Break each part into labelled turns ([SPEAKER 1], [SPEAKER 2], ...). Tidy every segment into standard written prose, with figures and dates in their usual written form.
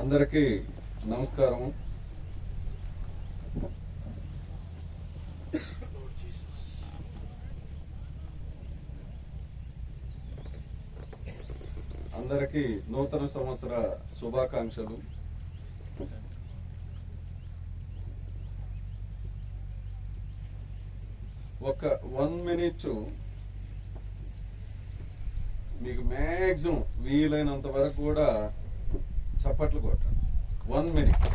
[SPEAKER 1] అందరికీ నమస్కారం. అందరికీ నూతన సంవత్సర శుభాకాంక్షలు. ఒక 1 minute మీకు మ్యాక్సిమం వీలైనంత వరకు కూడా చప్పట్లు కొట్టండి. 1 minute.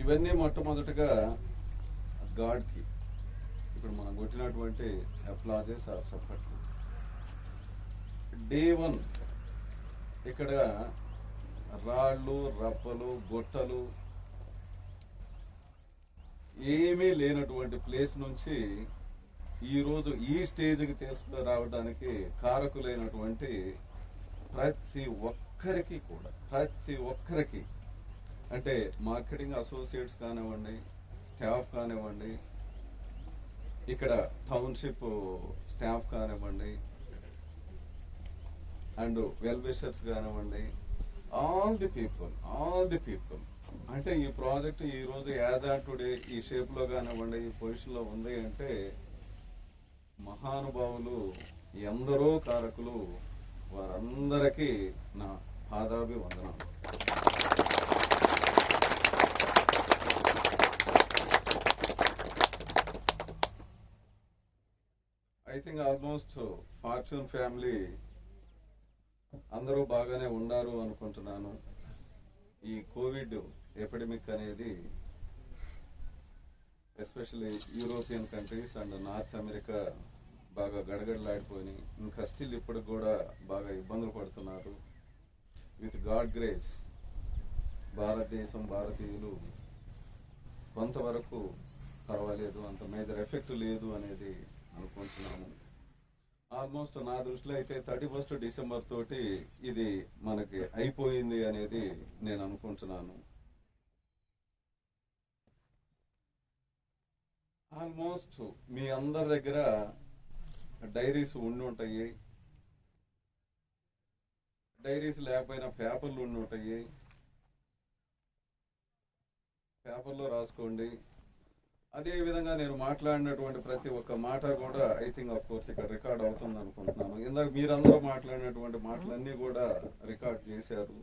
[SPEAKER 1] ఇవన్నీ మొట్టమొదటిగా గాడ్కి ఇప్పుడు మనం కొట్టినటువంటి అప్లాజెస్ ఆర్ సపోర్ట్. డే 1 ఇక్కడ రాళ్ళు, రప్పలు, గొట్టలు ఏమీ లేనటువంటి ప్లేస్ నుంచి ఈరోజు ఈ స్టేజ్కి తీసుకుని రావడానికి కారకులైనటువంటి ప్రతి ఒక్కరికి అంటే మార్కెటింగ్ అసోసియేట్స్ కానివ్వండి, స్టాఫ్ కానివ్వండి, ఇక్కడ టౌన్షిప్ స్టాఫ్ కానివ్వండి, అండ్ వెల్ విషర్స్ కానివ్వండి, ఆల్ ది పీపుల్ అంటే ఈ ప్రాజెక్ట్ ఈ రోజు యాజ్ ఆన్ టుడే ఈ షేప్ లో కానివ్వండి, ఈ పొజిషన్ లో ఉంది అంటే మహానుభావులు ఎందరో కారకులు, వారందరికీ నా పాదాభివందనం. I think almost fortune family అందరూ బాగానే ఉన్నారు అనుకుంటున్నాను. ఈ కోవిడ్ ఎపిడమిక్ అనేది especially European countries and north America బాగా గడగడలాడిపోయి ఇంకా స్టిల్ ఇప్పుడు కూడా బాగా ఇబ్బందులు పడుతున్నారు. విత్ గాడ్ గ్రేస్ భారతదేశం, భారతీయులు కొంతవరకు పర్వాలేదు, అంత మేజర్ ఎఫెక్ట్ లేదు అనేది అనుకుంటున్నాము. ఆల్మోస్ట్ నా దృష్టిలో అయితే 31st డిసెంబర్ తోటి ఇది మనకి అయిపోయింది అనేది నేను అనుకుంటున్నాను. ఆల్మోస్ట్ మీ అందరి దగ్గర డైరీస్ ఉండి ఉంటాయి, డైరీస్ లేకపోయినా పేపర్లు ఉండి ఉంటాయి, పేపర్లో రాసుకోండి. అదే విధంగా నేను మాట్లాడినటువంటి ప్రతి ఒక్క మాట కూడా ఐ థింక్ ఆఫ్ కోర్స్ ఇక్కడ రికార్డ్ అవుతుంది అనుకుంటున్నాను. ఇందాక మీరందరూ మాట్లాడినటువంటి మాటలన్నీ కూడా రికార్డ్ చేశారు.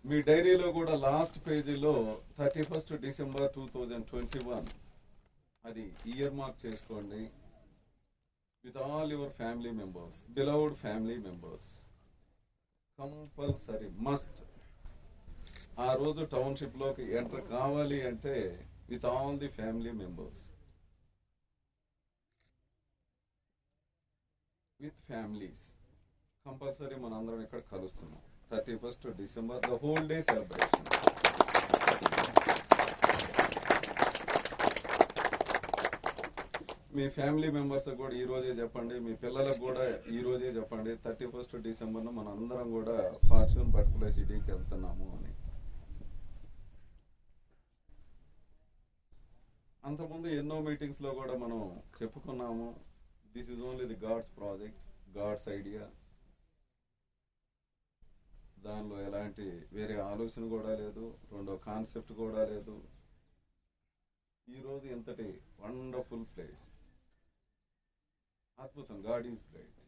[SPEAKER 1] మీ డైరీలో కూడా లాస్ట్ పేజీలో 31st డిసెంబర్ 2021 అది ఇయర్ మార్క్ చేసుకోండి. With all your family members, beloved family members, compulsory must ఆ రోజు టౌన్షిప్ లోకి ఎంటర్ కావాలి అంటే with all the family members, with families compulsory మనందరం ఇక్కడ కలుస్తున్నాం. 31st December the whole day celebration. Me family members కూడా ఈ రోజే చెప్పండి, మీ పిల్లలకు కూడా ఈ రోజే చెప్పండి 31st డిసెంబర్ మన అందరం కూడా ఫార్చ్యూన్ బటర్ఫ్లై సిటీకి వెళ్తున్నాము అని. అంతకుముందు ఎన్నో మీటింగ్స్ లో కూడా మనం చెప్పుకున్నాము, this is only the God's project, God's idea. దానిలో ఎలాంటి వేరే ఆలోచన కూడా లేదు, రెండో కాన్సెప్ట్ కూడా లేదు. ఈరోజు ఎంతటి వండర్ఫుల్ ప్లేస్, అద్భుతం. God is great,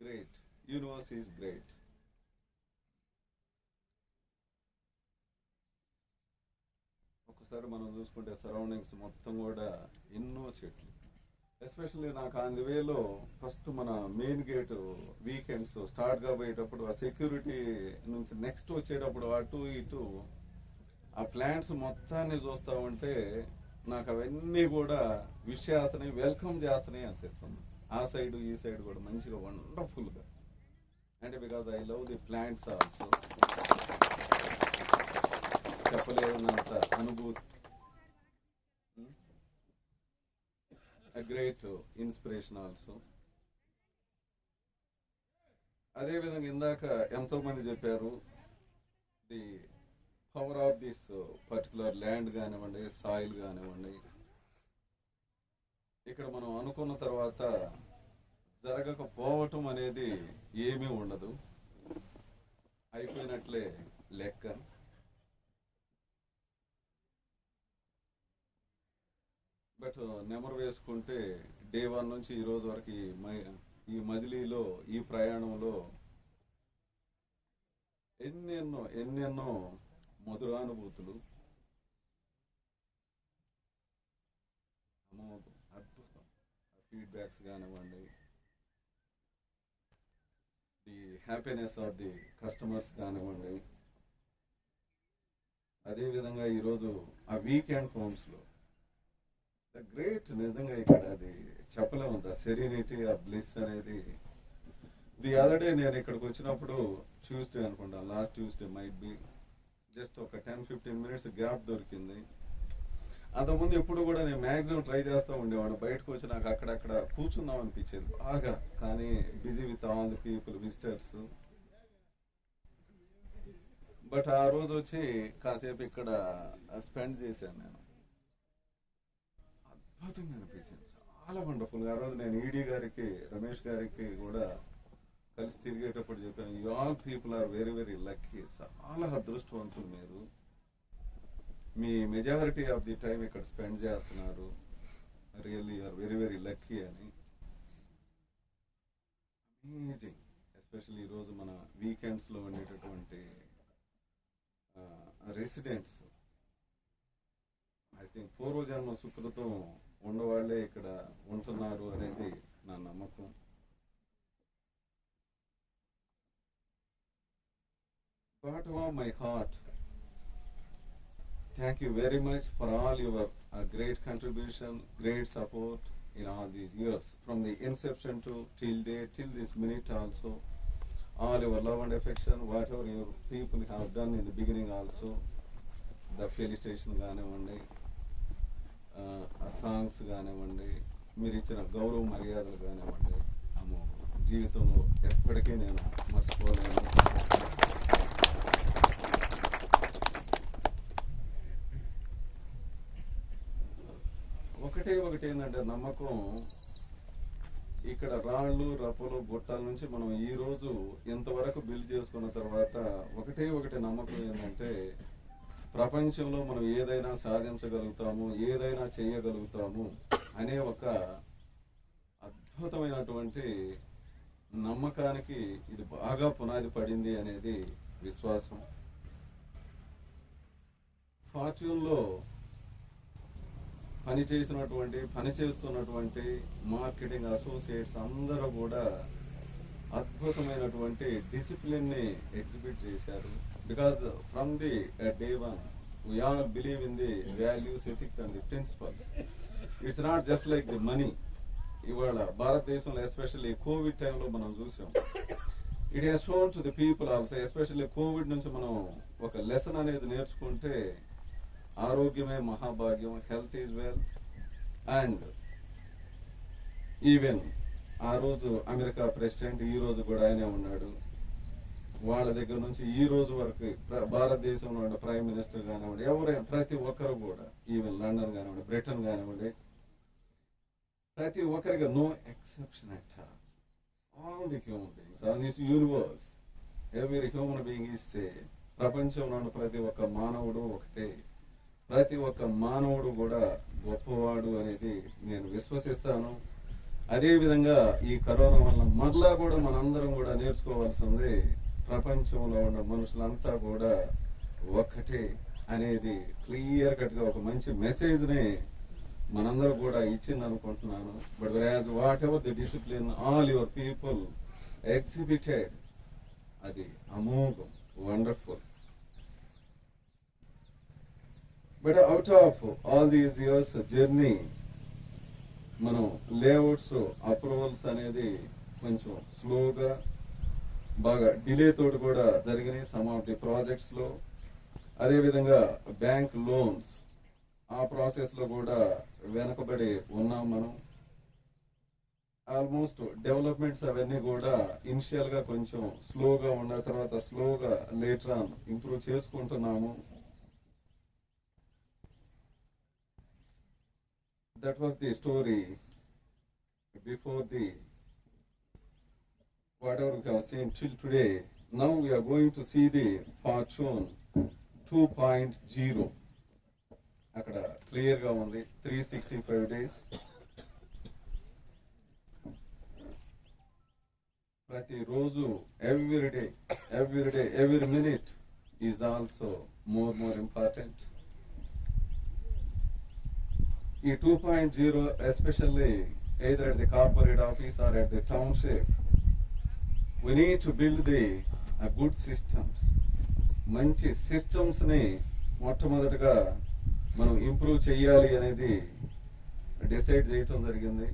[SPEAKER 1] great universe is great. ఒకసారి మనం చూసుకుంటే సరౌండింగ్స్ మొత్తం కూడా ఎన్నో చెట్లు. ఎస్పెషల్లీ నాకు ఆన్ ది వేలో ఫస్ట్ మన మెయిన్ గేట్ వీకెండ్స్ స్టార్ట్ కాబోయేటప్పుడు ఆ సెక్యూరిటీ నుంచి నెక్స్ట్ వచ్చేటప్పుడు అటు ఇటు ఆ ప్లాంట్స్ మొత్తాన్ని చూస్తా ఉంటే నాకు అవన్నీ కూడా విష్ చేస్తున్నాయి, వెల్కమ్ చేస్తున్నాయి అనిపిస్తుంది. ఆ సైడ్ ఈ సైడ్ కూడా మంచిగా వండర్ఫుల్గా. అంటే because I love the plants also, చెప్పలేనంత అనుభూతి, a great inspiration also. అదేవిధంగా ఇందాక ఎంతో మంది చెప్పారు the power of this particular land కానివ్వండి, సాయిల్ కానివ్వండి. ఇక్కడ మనం అనుకున్న తర్వాత జరగకపోవటం అనేది ఏమీ ఉండదు, అయిపోయినట్లే లెక్క. బట్ నెమరు వేసుకుంటే డే 1 నుంచి ఈ రోజు వరకు ఈ మజిలీలో, ఈ ప్రయాణంలో ఎన్నెన్నో మధురానుభూతులు, అద్భుతం ఫీడ్బ్యాక్స్ కానివ్వండి, the happiness of the customers కానివ్వండి. అదేవిధంగా ఈరోజు ఆ వీకెండ్ హోమ్స్లో గ్రేట్, నిజంగా ఇక్కడ అది చెప్పలేము, ద సెరీనిటీ ఆ బ్లిస్ అనేది. ది అదర్ డే నేను ఇక్కడికి వచ్చినప్పుడు ట్యూస్డే అనుకుంటా, last Tuesday might be, just ఒక 10-15 మినిట్స్ గ్యాప్ దొరికింది. అంతకుముందు ఎప్పుడు కూడా నేను మ్యాక్సిమం ట్రై చేస్తూ ఉండేవాడు, బయటకు వచ్చి నాకు అక్కడక్కడ కూర్చుందాం అనిపించేది బాగా, కానీ busy with all the people, visitors. But ఆ రోజు వచ్చి కాసేపు ఇక్కడ స్పెండ్ చేశాను నేను, అద్భుతంగా అనిపించింది, చాలా వండర్ఫుల్. ఆ రోజు నేను ఈడీ గారికి, రమేష్ గారికి కూడా కలిసి తిరిగేటప్పుడు చెప్పాను, you all people are very very lucky, చాలా అదృష్టవంతులు మీరు, మీ మెజారిటీ ఆఫ్ ది టైం ఇక్కడ స్పెండ్ చేస్తున్నారు, really are very very lucky అని. అమేజింగ్. ఎస్పెషల్లీ ఈరోజు మన వీకెండ్స్లో ఉండేటటువంటి రెసిడెంట్స్, ఐ థింక్ పూర్వజన్మ సుకృతం ఉన్నవాళ్లే ఇక్కడ ఉంటున్నారు అనేది నా నమ్మకం. Bottom of my heart, thank you very much for all your great contribution, great support in all these years, from the inception to till date, till this minute also. All your love and affection, whatever your people have done in the beginning also, the felicitation కానివ్వండి, ఆ songs కానివ్వండి, మీరు ఇచ్చిన గౌరవ మర్యాదలు కానివ్వండి, జీవితంలో ఎప్పటికీ నేను మర్చిపోలేను. ఒకటి ఏంటంటే నమ్మకం, ఇక్కడ రాళ్ళు రప్పలు గుట్టల నుంచి మనం ఈ రోజు ఇంతవరకు బిల్డ్ చేసుకున్న తర్వాత ఒకటి నమ్మకం ఏంటంటే, ప్రపంచంలో మనం ఏదైనా సాధించగలుగుతాము, ఏదైనా చేయగలుగుతాము అనే ఒక అద్భుతమైనటువంటి నమ్మకానికి ఇది బాగా పునాది పడింది అనేది విశ్వాసం. ఫార్చ్యూన్లో పనిచేస్తున్నటువంటి మార్కెటింగ్ అసోసియేట్స్ అందరూ కూడా అద్భుతమైనటువంటి డిసిప్లిన్ ని ఎగ్జిబిట్ చేశారు. Because from the day 1 we all believe in the values, ethics and the principles. It's not just like the money. ఇవాళ భారతదేశంలో ఎస్పెషల్లీ కోవిడ్ టైంలో మనం చూసాం, it has shown to the people also. Especially Covid నుంచి మనం ఒక lesson అనేది నేర్చుకుంటే, ఆరోగ్యమే మహాభాగ్యం, health is wealth. And even ఆ రోజు అమెరికా ప్రెసిడెంట్, ఈ రోజు కూడా ఆయనే ఉన్నాడు. వాళ్ళ దగ్గర నుంచి ఈ రోజు వరకు భారతదేశంలో ఉన్న ప్రైమ్ మినిస్టర్ కానివ్వండి, ఎవరైనా ప్రతి ఒక్కరు కూడా, ఈవెన్ లండన్ కానివ్వండి, బ్రిటన్ కానివ్వండి, ప్రతి ఒక్కరికి no exception at all the human beings on this universe, every human being is same. ప్రపంచంలో ఉన్న ప్రతి ఒక్క మానవుడు ఒకటే, ప్రతి ఒక్క మానవుడు కూడా గొప్పవాడు అనేది నేను విశ్వసిస్తాను. అదేవిధంగా ఈ కరోనా వల్ల మరలా కూడా మనందరం కూడా నేర్చుకోవాల్సింది, ప్రపంచంలో ఉన్న మనుషులంతా కూడా ఒక్కటే అనేది క్లియర్ కట్ గా ఒక మంచి మెసేజ్ ని మనందరూ కూడా ఇచ్చింది అనుకుంటున్నాను. But as whatever the discipline all your people exhibited, అది అమోఘం, wonderful. But out of all these years journey మనం లేఅవుట్స్ అప్రూవల్స్ అనేది కొంచెం స్లోగా బాగా డిలే తోటి కూడా జరిగినాయి సమ్ ఆఫ్ ది ప్రాజెక్ట్స్ లో. అదేవిధంగా బ్యాంక్ లోన్స్ ఆ ప్రాసెస్ లో కూడా వెనకబడి ఉన్నాం మనం. ఆల్మోస్ట్ డెవలప్మెంట్స్ అవన్నీ కూడా ఇనిషియల్ గా కొంచెం స్లోగా ఉన్న తర్వాత స్లోగా లేటర్ ఆన్ ఇంప్రూవ్ చేసుకుంటున్నాము. That was the story before the whatever we have seen till today. Now we are going to see the Fortune 2.0. అక్కడ క్లియర్ గా ఉంది 365 days. ప్రతిరోజు every day, every minute is also more important. ఈ 2.0 especially either at the corporate office or at the township, we need to build a good systems. మంచి systems ని మొట్టమొదటిగా మనం improve చేయాలి అనేది డిసైడ్ చేయటం జరిగింది.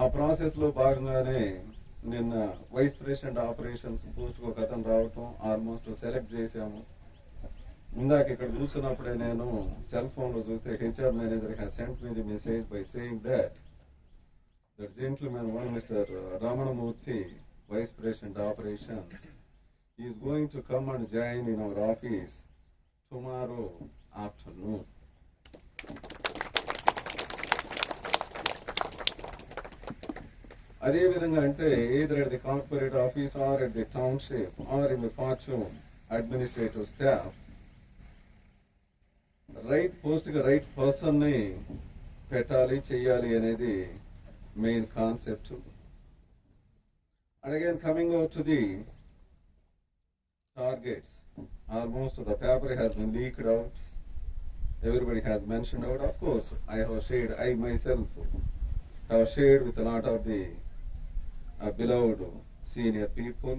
[SPEAKER 1] ఆ ప్రాసెస్ లో భాగంగానే నిన్న వైస్ ప్రెసిడెంట్ ఆపరేషన్స్ పోస్ట్ ఒక అతను రావటం ఆల్మోస్ట్ సెలెక్ట్ చేశాము. ఇందాక ఇక్కడ కూర్చున్నప్పుడే నేను సెల్ ఫోన్ లో చూస్తే HR manager has sent me the message by saying that gentlemen one mister Ramanamurthy, Vice President Operations, he is going to come and join in our office tomorrow afternoon. అదే విధంగా అంటే either at the corporate office or at the township or in the Fortune administrative staff, right post గా right person ని పెట్టాలి చేయాలి అనేది main concept. And again, coming out to the targets, almost the paper has been leaked out. Everybody has mentioned out. Of course, I myself have shared with a lot of the beloved senior people.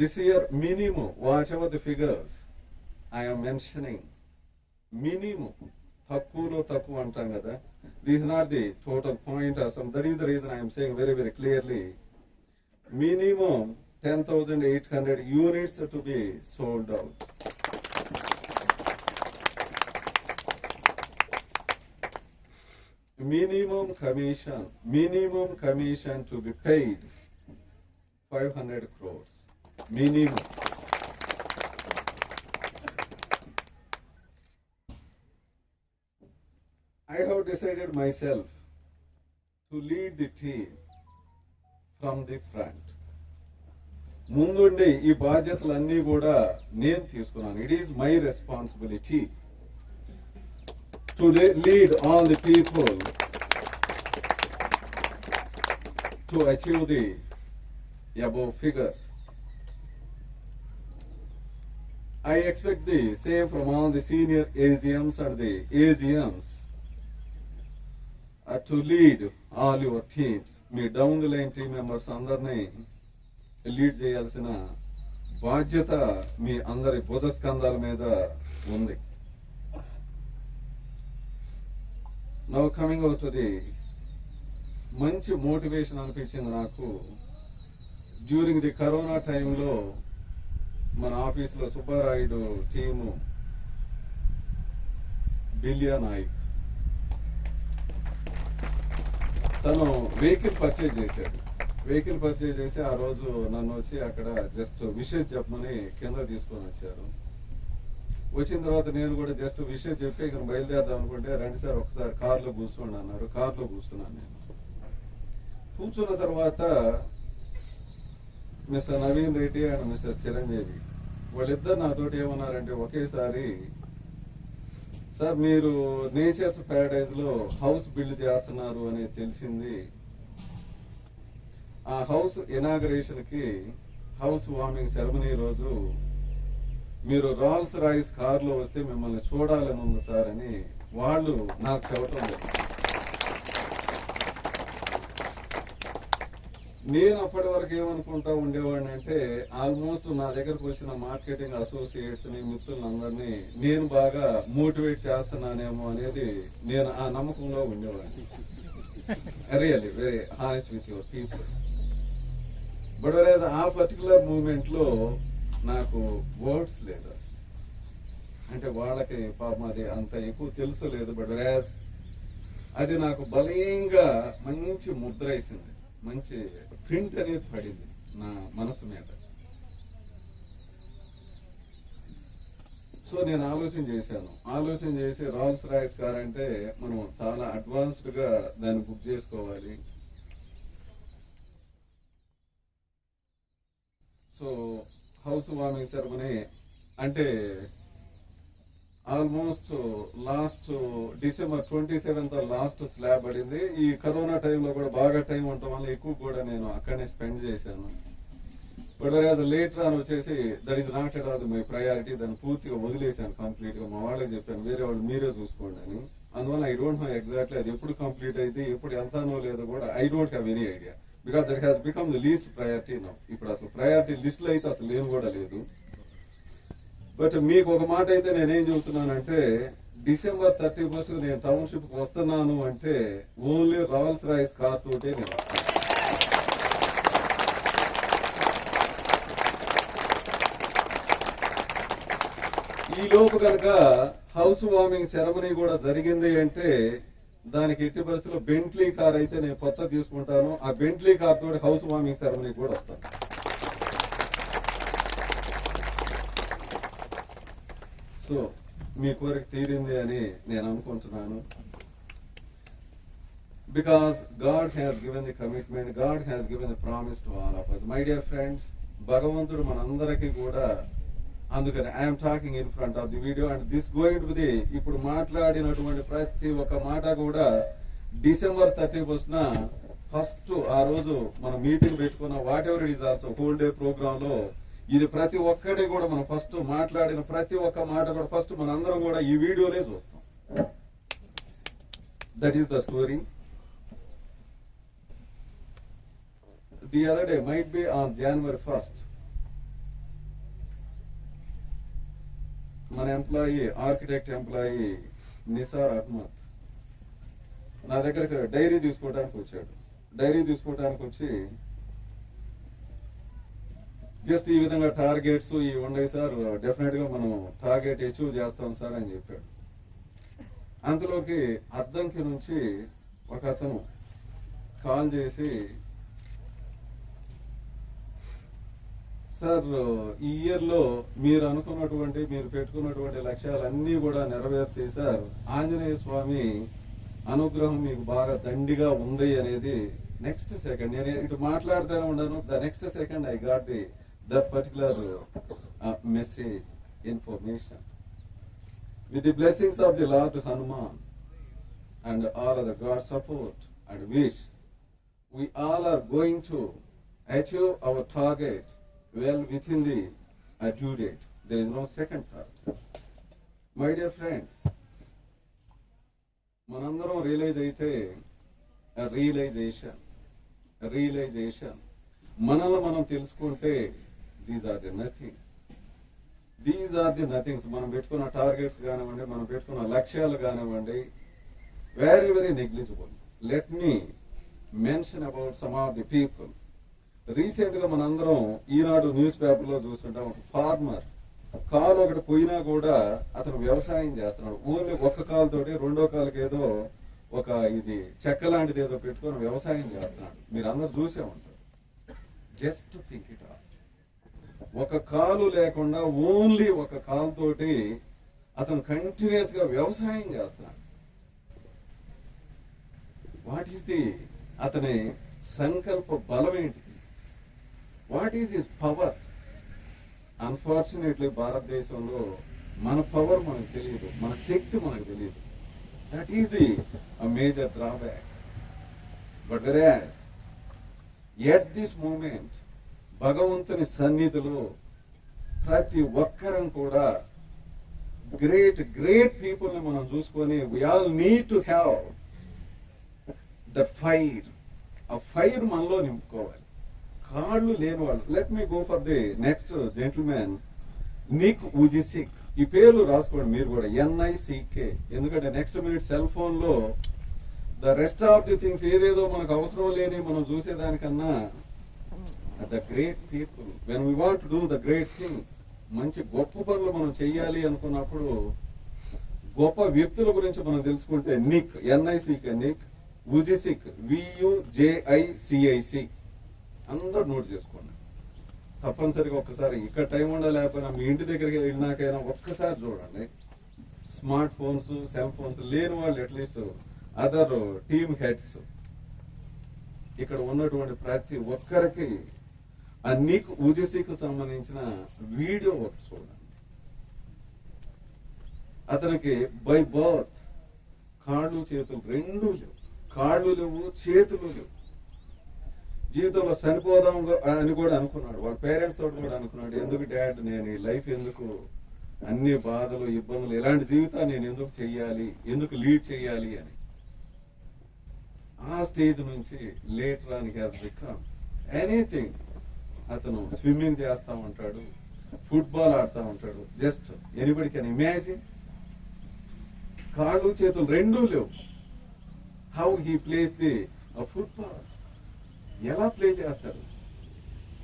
[SPEAKER 1] This year, minimum, whatever the figures I am mentioning, minimum, తక్కువలో తక్కువ అంటాం కదా. This is not the total point or some. That is the reason I am saying very clearly, minimum 10,800 units to be sold out. Minimum commission to be paid 500 crores. Minimum. I have decided myself to lead the team from the front. ముందుండి ఈ బాధ్యతలన్నీ కూడా నేను తీసుకున్నాను. It is my responsibility to lead all the people to achieve the above figures. I expect the same from all the senior AGMs and the AGMs. To lead all your teams. Me down the line team members అందరినీ lead చేయాల్సిన బాధ్యత మీ అందరి భుజస్కంధాల మీద ఉంది. Now coming out to the మంచి motivation అనిపించింది నాకు. During the corona టైంలో మన ఆఫీసులో సుబ్బారాయుడు టీము బిలియా నాయక్ తను వెహికల్ పర్చేజ్ చేసి ఆ రోజు నన్ను వచ్చి అక్కడ జస్ట్ విషెస్ చెప్పమని కింద తీసుకొని వచ్చారు. వచ్చిన తర్వాత నేను కూడా జస్ట్ విషయం చెప్పి ఇక్కడ బయలుదేరదాం అనుకుంటే రండి సార్ ఒకసారి కార్లో కూర్చోండి అన్నారు. కార్లో కూర్చున్నాను. నేను కూర్చున్న తర్వాత mister Naveen Reddy and mister Chiranjeevi వాళ్ళిద్దరు నాతోటి ఏమన్నారంటే ఒకేసారి, సార్ మీరు నేచర్స్ ప్యారడైజ్ లో హౌస్ బిల్డ్ చేస్తున్నారు అని తెలిసింది. ఆ హౌస్ ఇనాగరేషన్ కి హౌస్ వార్మింగ్ సెరమనీ రోజు మీరు రాల్స్ రాయిస్ కార్ లో వస్తే మిమ్మల్ని చూడాలని ఉంది సార్ అని వాళ్ళు నాకు చెప్పటం లేదు. నేను అప్పటి వరకు ఏమనుకుంటా ఉండేవాడిని అంటే ఆల్మోస్ట్ నా దగ్గరకు వచ్చిన మార్కెటింగ్ అసోసియేట్స్ ని మిత్రులందరినీ నేను బాగా మోటివేట్ చేస్తున్నానేమో అనేది నేను ఆ నమ్మకంలో ఉండేవాడిని. Really very honest with your people. But ఆ పర్టికులర్ మూమెంట్ లో నాకు వర్డ్స్ లేదు అసలు. అంటే వాళ్ళకి పాపం అది అంత ఎక్కువ తెలుసు లేదు. బట్ అది నాకు బలంగా మంచి ముద్ర వేసింది, మంచి ప్రింట్ అనేది పడింది నా మనసు మీద. సో నేను ఆలోచన చేసి రాల్స్ రాయ్స్ కార్ అంటే మనం చాలా అడ్వాన్స్డ్ గా దాన్ని బుక్ చేసుకోవాలి. సో హౌస్ వార్మింగ్ సెరమనీ అంటే almost last December 27th last slab పడింది. ఈ కరోనా టైంలో కూడా బాగా టైం ఉండటం వల్ల ఎక్కువ కూడా నేను అక్కడనే స్పెండ్ చేశాను. బట్ లేటర్ ఆన్ వచ్చేసి that is not at all my priority. దాన్ని పూర్తిగా వదిలేశాను కంప్లీట్ గా. మా వాళ్ళకి చెప్పాను వేరే వాళ్ళు మీరే చూసుకోండి అని. అందువల్ల ఐ డోంట్ నో ఎగ్జాక్ట్లీ అది ఎప్పుడు కంప్లీట్ అయితే ఎప్పుడు వెళ్తానో లేదో కూడా I don't have any idea. Because that has become the least priority now. ఇప్పుడు అసలు ప్రయారిటీ లిస్ట్ లో అయితే అసలు ఏం కూడా లేదు. బట్ మీకు ఒక మాట అయితే నేనేం చెబుతున్నానంటే December 31st నేను టౌన్షిప్ కి వస్తున్నాను అంటే ఓన్లీ రాల్స్ రాయ్స్ కార్ తోటే నేను. ఈ లోపు కనుక హౌస్ వార్మింగ్ సెరమనీ కూడా జరిగింది అంటే దానికి ఎట్టి పరిస్థితుల్లో బెంట్లీ కార్ అయితే నేను కొత్త తీసుకుంటాను. ఆ బెంట్లీ కార్ తోటి హౌస్ వార్మింగ్ సెరమనీ కూడా వస్తాను. సో మీ కోరిక తీరింది అని నేను అనుకుంటున్నాను. Because God has given the commitment, God has given the promise to all of us. My dear friends, భగవంతుడు మనందరికీ కూడా, అందుకని I'm talking in front of the video and this going to the ఇప్పుడు మాట్లాడినటువంటి ప్రతి ఒక్క మాట కూడా December 31st ఫస్ట్ ఆ రోజు మనం మీటింగ్ పెట్టుకున్న whatever it is also whole day programme లో ఇది ప్రతి ఒక్కటి కూడా మనం ఫస్ట్ మాట్లాడిన ప్రతి ఒక్క మాట కూడా ఫస్ట్ మనందరం కూడా ఈ వీడియోలే చూస్తాం. That is the story. The other day might be on January 1st మన employee architect employee Nisar Ahmed నా దగ్గరికి డైరీ తీసుకోవడానికి వచ్చాడు. డైరీ తీసుకోవడానికి వచ్చి జస్ట్ ఈ విధంగా టార్గెట్స్ ఇవి ఉన్నాయి సార్, డెఫినెట్ గా మనం టార్గెట్ అచీవ్ చేస్తాం సార్ అని చెప్పాడు. అంతలోకి అద్దంకి నుంచి ఒక అతను కాల్ చేసి, సార్ ఈ ఇయర్ లో మీరు అనుకున్నటువంటి మీరు పెట్టుకున్నటువంటి లక్ష్యాలన్నీ కూడా నెరవేర్చి సార్ ఆంజనేయ స్వామి అనుగ్రహం మీకు బాగా దండిగా ఉంది అనేది నెక్స్ట్ సెకండ్ నేను ఇటు మాట్లాడుతూనే ఉన్నాను. The next second I got the that particular message information. With the blessings of the Lord Hanuman and all other God's support and wish, we all are going to achieve our target well within the due date. There is no second thought. My dear friends, manandaram realize అయితే realisation మనల్ని మనం తెలుసుకుంటే these are the nothings. మనం పెట్టుకున్న targets కానివ్వండి, మనం పెట్టుకున్న లక్ష్యాలు కానివ్వండి, very very negligible. Let me mention about some of the people. Recent గా మనందరం ఈనాడు న్యూస్ పేపర్ లో చూస్తుంటాం. ఒక ఫార్మర్ కాలు ఒకటి పోయినా కూడా అతను వ్యవసాయం చేస్తున్నాడు. ఓన్లీ ఒక్క కాలు తోటి రెండో కాలుకి ఏదో ఒక ఇది చెక్క లాంటిది ఏదో పెట్టుకొని వ్యవసాయం చేస్తున్నాడు. మీరు అందరు చూసే ఉంటారు. Just think it all. ఒక కాలు లేకుండా ఓన్లీ ఒక కాలుతోటి అతను కంటిన్యూస్ గా వ్యవసాయం చేస్తున్నాడు. వాట్ ఈస్ ది అతని సంకల్ప బలం ఏంటి? What is his power? Unfortunately భారతదేశంలో మన పవర్ మనకు తెలియదు, మన శక్తి మనకు తెలియదు. That is the major drawback. But వెరాజ్ ఎట్ దిస్ మూమెంట్ భగవంతుని సన్నిధిలో ప్రతి ఒక్కరం కూడా గ్రేట్ పీపుల్ ని మనం చూసుకొని we all need to have that fire. ఆ ఫైర్ మనలో నింపుకోవాలి. కాళ్ళు లేని వాళ్ళు. Let me go for the next gentlemen, Nick Vujicic. ఈ పేర్లు రాసుకోండి మీరు కూడా, NICK. ఎందుకంటే నెక్స్ట్ మినిట్ సెల్ ఫోన్ లో the rest of the things ఏదేదో మనకు అవసరం లేని మనం చూసేదానికన్నా the great people, when we want do the great things, మంచి గొప్ప పనులు మనం చెయ్యాలి అనుకున్నప్పుడు గొప్ప వ్యక్తుల గురించి మనం తెలుసుకుంటే నిక్, NICK, నిక్ వుజిసిక్, VUJICIC. అందరూ నోట్ చేసుకోండి. తప్పనిసరిగా ఒక్కసారి ఇక్కడ టైం ఉండలేకపోయినా మీ ఇంటి దగ్గరికి వెళ్ళినాకైనా ఒక్కసారి చూడండి. స్మార్ట్ ఫోన్స్, సెల్ ఫోన్స్ లేని వాళ్ళు అట్లీస్ట్ అదర్ టీమ్ హెడ్స్ ఇక్కడ ఉన్నటువంటి ప్రతి ఒక్కరికి ఆ నిక్ వుజిసిక్ సంబంధించిన వీడియో ఒకటి చూడండి. అతనికి బై బర్త్ కాళ్ళు చేతులు రెండూ లేవు, కాళ్ళు లేవు, చేతులు లేవు. జీవితంలో చనిపోదాం అని కూడా అనుకున్నాడు. వాళ్ళ పేరెంట్స్ తోటి కూడా అనుకున్నాడు, ఎందుకు డాడ్ నేను ఈ లైఫ్ ఎందుకు, అన్ని బాధలు ఇబ్బందులు, ఇలాంటి జీవితాన్ని నేను ఎందుకు చెయ్యాలి, ఎందుకు లీడ్ చెయ్యాలి అని. ఆ స్టేజ్ నుంచి later on he has become anything. అతను స్విమ్మింగ్ చేస్తా ఉంటాడు, ఫుట్బాల్ ఆడుతూ ఉంటాడు. Just anybody can imagine. కాళ్ళు చేతులు రెండూ లేవు. How he plays the football, ఎలా ప్లే చేస్తాడు.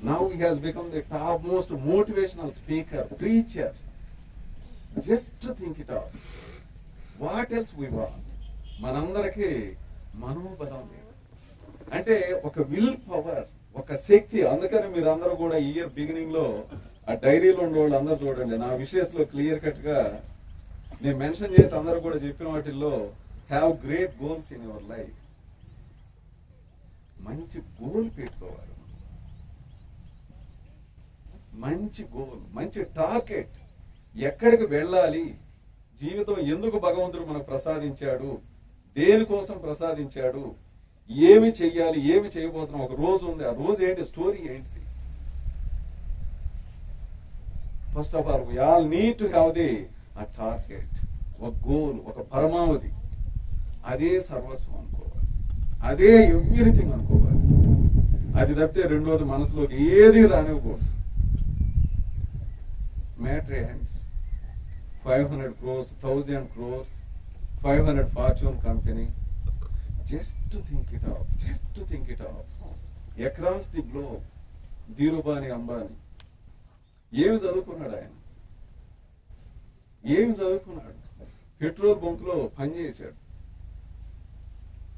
[SPEAKER 1] Now he has become the top most motivational speaker, preacher. Just think it out. What else we want? మనందరికీ మనోబలం లేదు, అంటే ఒక విల్ పవర్, ఒక శక్తి. అందుకని మీరు అందరూ కూడా ఇయర్ బిగినింగ్ లో ఆ డైరీలో ఉండే వాళ్ళు అందరూ చూడండి, నా విషయస్ లో క్లియర్ కట్ గా నేను మెన్షన్ చేసి అందరూ కూడా చెప్పిన వాటిల్లో have great goals in your life. మంచి గోల్ పెట్టుకోవాలి, మంచి గోల్, మంచి టార్గెట్. ఎక్కడికి వెళ్ళాలి, జీవితం ఎందుకు భగవంతుడు మనకు ప్రసాదించాడు, దేనికోసం ప్రసాదించాడు, ఏమి చెయ్యాలి, ఏమి చేయబోతున్నాం. ఒక రోజు ఉంది, ఆ రోజు ఏంటి, స్టోరీ ఏంటి. First of all we all need to have the uh target, ఒక గోల్, ఒక పరమావధి. అదే సర్వస్వం అనుకోవాలి, అదే ఎవ్రీథింగ్ అనుకోవాలి. అది తప్పితే రెండోది మనసులోకి ఏది రానివ్వకూడదు. Matter ends 500 crores, 1000 crores, 500 fortune company. Just to think it out, just to think it out. Across the globe, Dhirubhai Ambani ఏమి చదువుకున్నాడు ఆయన, ఏమి చదువుకున్నాడు, పెట్రోల్ బంక్ లో పనిచేశాడు.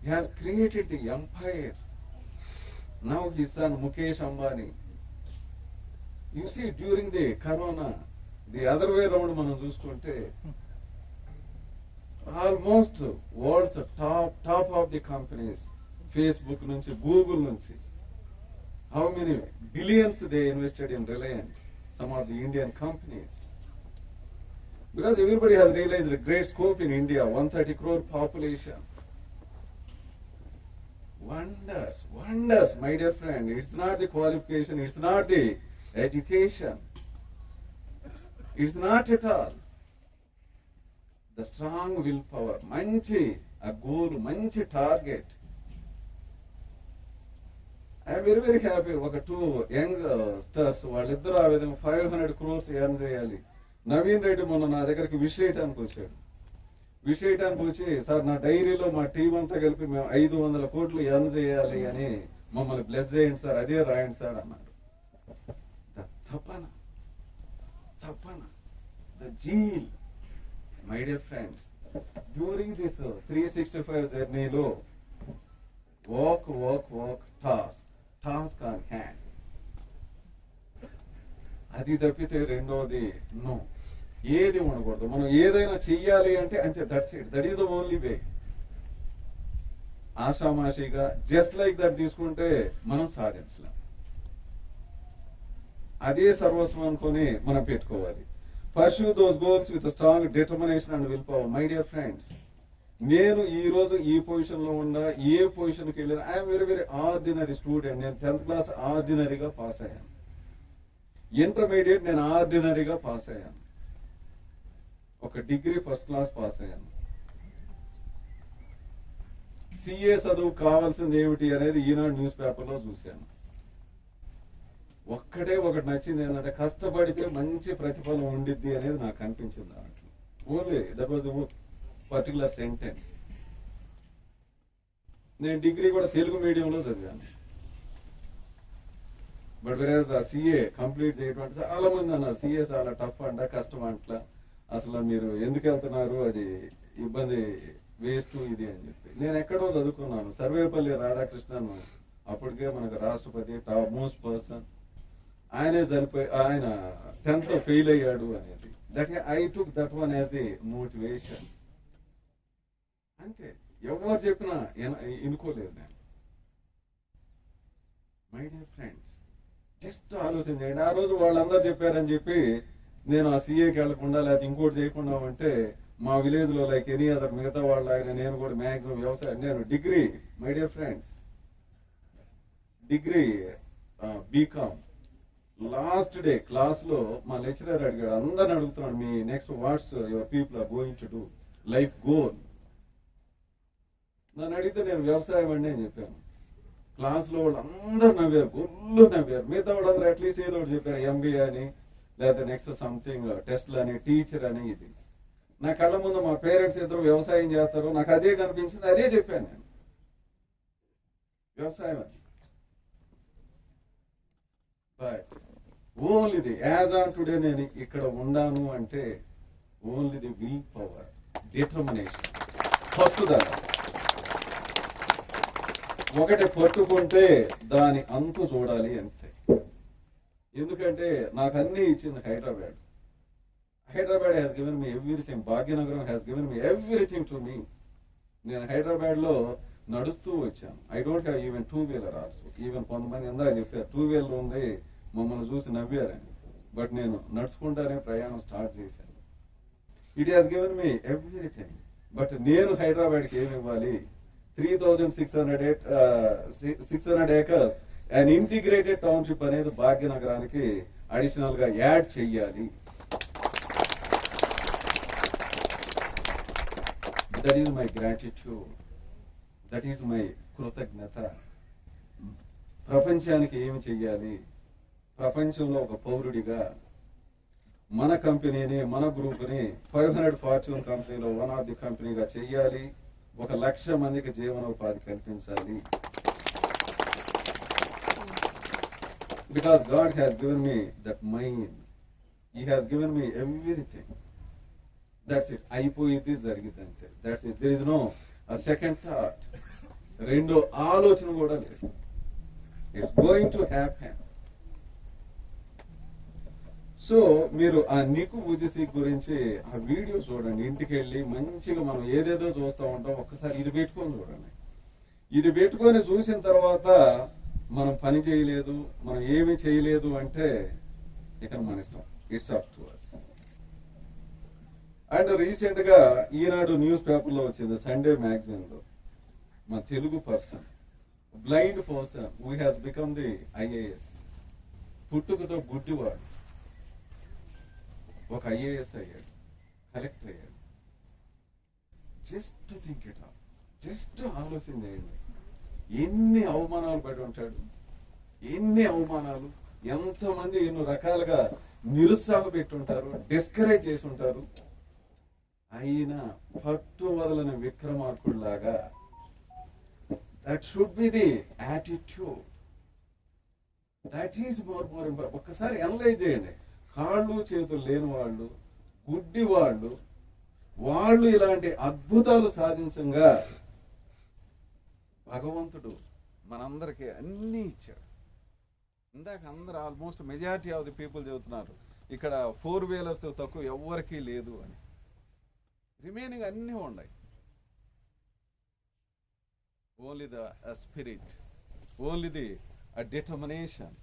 [SPEAKER 1] He has created the empire. Now his son Mukesh Ambani. You see, during the corona, the other way around మనం చూసుకుంటే almost world's top of the companies, Facebook నుంచి, గూగుల్ నుంచి, how many billions they invested in Reliance, some of the Indian companies. Because everybody has realized a great scope in India, 130 crore population. Wonders, wonders, my dear friend. It's not the qualification, it's not the education. It's not at all. The strong willpower, manchi a goal, manchi target. I am very, very happy. Oka two young stars, వాళ్ళిద్దరూ ఆ విధంగా 500 crores earn చేయాలి. నవీన్ రెడ్డి మొన్న నా దగ్గరికి wish చేయడానికి వచ్చాడు. Wish చేయడానికి వచ్చి, సార్ నా డైరీలో మా టీం అంతా కలిపి మేము 500 కోట్లు ఎర్న్ చేయాలి అని మమ్మల్ని బ్లెస్ చేయండి సార్, అదే రాయండి సార్ అన్నాడు. తపన, తపన, the zeal. My dear friends, during this 365 journey లో walk, task on hand. అది తప్పితే రెండోది నో, ఏది ఉండకూడదు. మనం ఏదైనా చెయ్యాలి అంటే అంతే, that is the only way. ఆషామాషిగా జస్ట్ లైక్ దట్ తీసుకుంటే మనం సాధించలేం. అదే సర్వస్వం అనుకొని మనం పెట్టుకోవాలి. Pursue those goals with a strong determination and willpower. My dear friends, నేను ఈ రోజు ఈ పొజిషన్ లో ఉన్నా, ఏ పొజిషన్కి వెళ్ళినా, I'm very very ordinary student. నేను 10th క్లాస్ ఆర్డినరీగా పాస్ అయ్యాను. ఇంటర్మీడియట్ నేను ఆర్డినరీగా పాస్ అయ్యాను. ఒక డిగ్రీ ఫస్ట్ క్లాస్ పాస్ అయ్యాను. సిఏ చదువు కావాల్సింది ఏమిటి అనేది ఈనాడు న్యూస్ పేపర్లో చూశాను. ఒక్కటే ఒకటి నచ్చింది ఏంటంటే కష్టపడితే మంచి ప్రతిఫలం ఉండిద్ది అనేది నాకు అనిపించింది దాంట్లో. Only that was particular sentence. నేను డిగ్రీ కూడా తెలుగు మీడియంలో చదివాను. బట్ వెరాజ్ ఆ సిఏ కంప్లీట్ చేయడం చాలా మంది అన్నారు సిఏ చాలా టఫ్ అంట, కష్టం అంట, అసలు మీరు ఎందుకు వెళ్తున్నారు, అది ఇబ్బంది, వేస్ట్ ఇది అని చెప్పి. నేను ఎక్కడో చదువుకున్నాను, సర్వేపల్లి రాధాకృష్ణన్, అప్పటికే మనకు రాష్ట్రపతి, టాప్ మోస్ట్ పర్సన్, ఆయనే చనిపోయి ఆయన 10th ఫెయిల్ అయ్యాడు అనేది. That I took that one as the motivation. అంతే, ఎవరు చెప్పినా ఎన్నుకోలేదు నేను. మై డియర్ ఫ్రెండ్స్, జస్ట్ ఆలోచన చేయండి. ఆ రోజు వాళ్ళందరూ చెప్పారని చెప్పి నేను ఆ సీఏకి వెళ్లకుండా లేకపోతే ఇంకోటి చేయకుండా ఉంటే మా విలేజ్ లో లైక్ ఎనీ అదర్ మిగతా వాళ్ళ నేను కూడా మ్యాక్సిమం వ్యవసాయం, నేను degree, my dear friends, degree BCom last day class లో మా లెక్చరర్ అడిగాడు, అందరిని అడుగుతున్నాడు, మీ next what's your people are going to do life goal. నన్ను అడిగితే నేను వ్యవసాయం అండి అని చెప్పాను. క్లాస్ లో వాళ్ళు అందరు నవ్వారు, ఫుల్ నవ్వారు. మిగతా వాళ్ళందరూ అట్లీస్ట్ ఏదో ఒకటి చెప్పారు, ఎంబీఏ అని లేదా నెక్స్ట్ సంథింగ్ టెస్ట్లు అని, టీచర్ అని. ఇది నా కళ్ళ ముందు మా పేరెంట్స్ ఇద్దరు వ్యవసాయం చేస్తారు, నాకు అదే కనిపించింది, అదే చెప్పాను నేను, వ్యవసాయం అని. But only the as on today నేను ఇక్కడ ఉన్నాను అంటే only the will power, determination, పట్టుదల. ఒకటి పట్టుకుంటే దాని అంతు చూడాలి అంతే. ఎందుకంటే నాకు అన్ని ఇచ్చింది Hyderabad. Hyderabad has given me everything. Bhagyanagaram has given me everything to me. నేను హైదరాబాద్ లో నడుస్తూ వచ్చాను. I don't have even 2-wheeler also. Even కొంతమంది ఎందాక చెప్పారు 2-wheeler ఉంది, మమ్మల్ని చూసి నవ్వారని. బట్ నేను నడుచుకుంటానే ప్రయాణం స్టార్ట్ చేశాను. It has given me everything. But నేను హైదరాబాద్కి ఏమి ఇవ్వాలి? 3,600 acres అండ్ ఇంటిగ్రేటెడ్ టౌన్షిప్ అనేది భాగ్యనగరానికి అడిషనల్ గా యాడ్ చెయ్యాలి. That is my gratitude, that is my కృతజ్ఞత. ప్రపంచానికి ఏమి చెయ్యాలి? ప్రపంచంలో ఒక పౌరుడిగా మన కంపెనీని, మన గ్రూప్ ని 500 ఫార్చ్యూన్ కంపెనీలో వన్ ఆఫ్ ది కంపెనీగా చెయ్యాలి. 1,00,000 మందికి జీవనోపాధి కల్పించాలి. Because God has given me that mind. He has given me everything. That's it. అయిపోయింది, జరిగింది అంతే. That's it. There is no a second thought. రెండో ఆలోచన కూడా లేదు. It's going to happen. So మీరు ఆ నికు ఉజిసి గురించి ఆ వీడియో చూడండి. ఇంటికి వెళ్ళి మంచిగా మనం ఏదేదో చూస్తూ ఉంటాం, ఒక్కసారి ఇది పెట్టుకొని చూడండి. ఇది పెట్టుకొని చూసిన తర్వాత మనం పని చేయలేదు, మనం ఏమి చేయలేదు అంటే ఇక మన ఇష్టం. It's up to us. And recent గా ఈనాడు న్యూస్ పేపర్ లో వచ్చింది, సండే మ్యాగజైన్ లో, మన Telugu person, blind person who has become the IAS. పుట్టుకతో గుడ్డివాడు ఒక ఐఏఎస్ అయ్యాడు, కలెక్టర్ అయ్యాడు. Just think it of. Just ఆలోచన చేయండి, ఎన్ని అవమానాలు పడి ఉంటాడు, ఎన్ని అవమానాలు, ఎంతమంది ఎన్నో రకాలుగా నిరుత్సాహపెట్టుంటారు, డిస్కరేజ్ చేసి ఉంటారు. అయినా పట్టు వదలని విక్రమార్కుడిలాగా, that should be the attitude. That is more important. ఒక్కసారి అనలైజ్ చేయండి. కాళ్ళు చేతులు లేని వాళ్ళు, గుడ్డి వాళ్ళు ఇలాంటి అద్భుతాలు సాధించంగా భగవంతుడు మనందరికీ అన్నీ ఇచ్చాడు. ఇందాక అందరూ almost majority of the people చెబుతున్నారు ఇక్కడ 4-wheelers తక్కువ ఎవ్వరికీ లేదు అని. రిమైనింగ్ అన్నీ ఉన్నాయి. Only the spirit, only the determination.